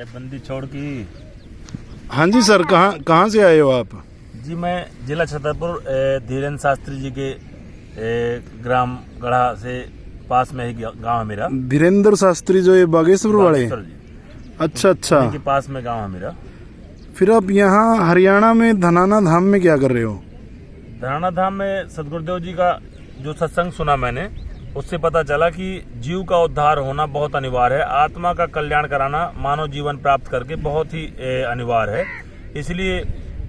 बंदी छोड़ की। हाँ जी सर, कहाँ से आए हो आप? जी मैं जिला छतरपुर धीरेन्द्र शास्त्री जी के ग्राम गढ़ा से पास में ही गांव है मेरा। धीरेन्द्र शास्त्री जो ये बागेश्वर वाले? अच्छा अच्छा, के पास में गांव है मेरा। फिर आप यहाँ हरियाणा में धनाना धाम में क्या कर रहे हो? धनाना धाम में सदगुरुदेव जी का जो सत्संग सुना मैंने, उससे पता चला कि जीव का उद्धार होना बहुत अनिवार्य है। आत्मा का कल्याण कराना मानव जीवन प्राप्त करके बहुत ही अनिवार्य है। इसलिए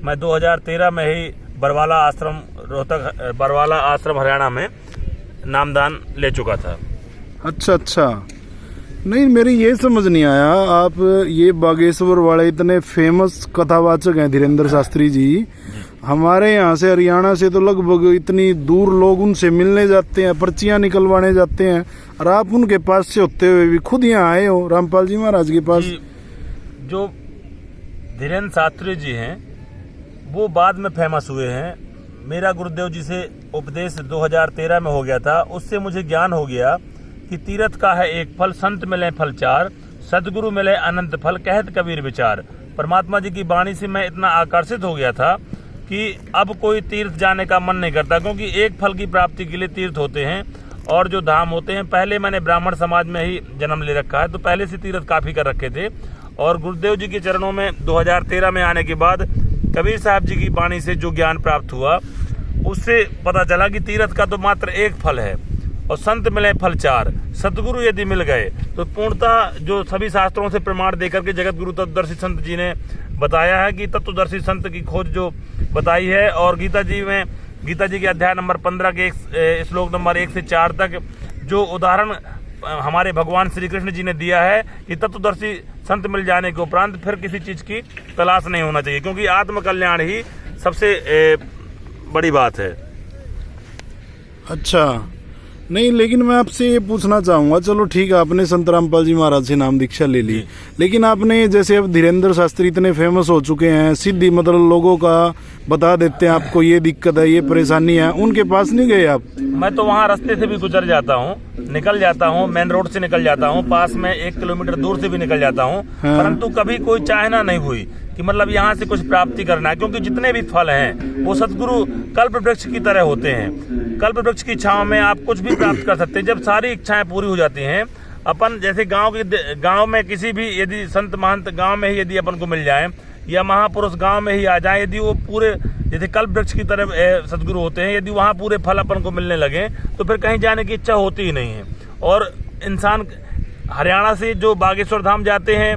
मैं 2013 में ही बरवाला आश्रम रोहतक बरवाला आश्रम हरियाणा में नामदान ले चुका था। अच्छा अच्छा, नहीं मेरी ये समझ नहीं आया, आप ये बागेश्वर वाले इतने फेमस कथावाचक हैं धीरेन्द्र शास्त्री जी, हमारे यहाँ से हरियाणा से तो लगभग इतनी दूर लोग उनसे मिलने जाते हैं, पर्चियां निकलवाने जाते हैं, और आप उनके पास से होते हुए भी खुद यहाँ आए हो रामपाल जी महाराज के पास। जो धीरेन्द्र शास्त्री जी हैं वो बाद में फेमस हुए हैं। मेरा गुरुदेव जी से उपदेश 2013 में हो गया था। उससे मुझे ज्ञान हो गया कि तीरथ का है एक फल, संत मिले फल चार, सदगुरु मिले अनंत फल, कहत कबीर विचार। परमात्मा जी की वाणी से मैं इतना आकर्षित हो गया था कि अब कोई तीर्थ जाने का मन नहीं करता, क्योंकि एक फल की प्राप्ति के लिए तीर्थ होते हैं और जो धाम होते हैं। पहले मैंने ब्राह्मण समाज में ही जन्म ले रखा है, तो पहले से तीर्थ काफी कर रखे थे। और गुरुदेव जी के चरणों में 2013 में आने के बाद कबीर साहब जी की वाणी से जो ज्ञान प्राप्त हुआ, उससे पता चला कि तीर्थ का तो मात्र एक फल है और संत मिले फल चार, सतगुरु यदि मिल गए तो पूर्णतः जो सभी शास्त्रों से प्रमाण देकर के जगत गुरु तत्वदर्शी संत जी ने बताया है कि तत्वदर्शी संत की खोज जो बताई है। और गीता जी के अध्याय नंबर 15 के श्लोक नंबर 1 से 4 तक जो उदाहरण हमारे भगवान श्री कृष्ण जी ने दिया है कि तत्वदर्शी संत मिल जाने के उपरांत फिर किसी चीज की तलाश नहीं होना चाहिए, क्योंकि आत्म कल्याण ही सबसे बड़ी बात है। अच्छा, नहीं लेकिन मैं आपसे ये पूछना चाहूंगा, चलो ठीक है आपने संत रामपाल जी महाराज से नाम दीक्षा ले ली, लेकिन आपने जैसे अब धीरेन्द्र शास्त्री इतने फेमस हो चुके हैं, सीधी मतलब लोगों का बता देते हैं आपको ये दिक्कत है, ये परेशानी है, उनके पास नहीं गए आप? मैं तो वहाँ रास्ते से भी गुजर जाता हूँ, निकल जाता हूँ, मेन रोड से निकल जाता हूँ, पास में 1 किलोमीटर दूर से भी निकल जाता हूँ। हाँ। परंतु कभी कोई चाहना नहीं हुई कि मतलब यहाँ से कुछ प्राप्ति करना है, क्योंकि जितने भी फल हैं वो सदगुरु कल्प वृक्ष की तरह होते हैं। कल्प वृक्ष की छांव में आप कुछ भी प्राप्त कर सकते हैं जब सारी इच्छाएं पूरी हो जाती हैं। अपन जैसे गांव में किसी भी यदि संत महंत गांव में ही यदि अपन को मिल जाए, या महापुरुष गांव में ही आ जाए, यदि वो पूरे जैसे कल्प वृक्ष की तरह सदगुरु होते हैं, यदि वहाँ पूरे फल अपन को मिलने लगे तो फिर कहीं जाने की इच्छा होती ही नहीं है। और इंसान हरियाणा से जो बागेश्वर धाम जाते हैं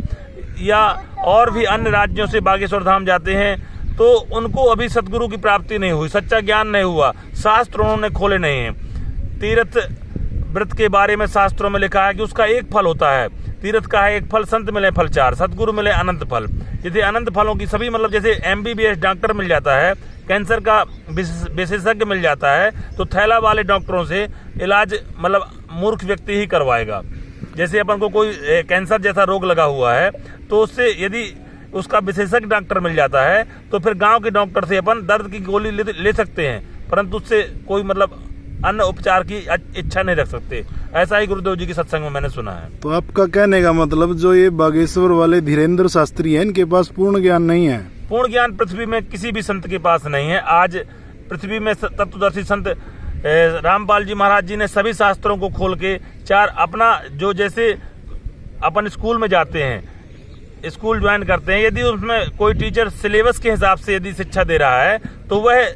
या और भी अन्य राज्यों से बागेश्वर धाम जाते हैं, तो उनको अभी सदगुरु की प्राप्ति नहीं हुई, सच्चा ज्ञान नहीं हुआ, शास्त्र उन्होंने खोले नहीं हैं। तीर्थ व्रत के बारे में शास्त्रों में लिखा है कि उसका एक फल होता है, तीर्थ का है एक फल, संत मिले फल चार, सदगुरु मिले अनंत फल। जैसे अनंत फलों की सभी मतलब जैसे MBBS डॉक्टर मिल जाता है, कैंसर का विशेषज्ञ मिल जाता है, तो थैला वाले डॉक्टरों से इलाज मतलब मूर्ख व्यक्ति ही करवाएगा। जैसे अपन को कोई कैंसर जैसा रोग लगा हुआ है, तो उससे यदि उसका विशेषज्ञ डॉक्टर मिल जाता है तो फिर गांव के डॉक्टर से अपन दर्द की गोली ले सकते हैं, परंतु उससे कोई मतलब अन्य उपचार की इच्छा नहीं रख सकते। ऐसा ही गुरुदेव जी के सत्संग में मैंने सुना है। तो आपका कहने का मतलब जो ये बागेश्वर वाले धीरेन्द्र शास्त्री हैं, इनके पास पूर्ण ज्ञान नहीं है? पूर्ण ज्ञान पृथ्वी में किसी भी संत के पास नहीं है। आज पृथ्वी में तत्वदर्शी संत रामपाल जी महाराज जी ने सभी शास्त्रों को खोल के अपना जो जैसे अपन स्कूल में जाते हैं, स्कूल ज्वाइन करते हैं, यदि उसमें कोई टीचर सिलेबस के हिसाब से यदि शिक्षा दे रहा है तो वह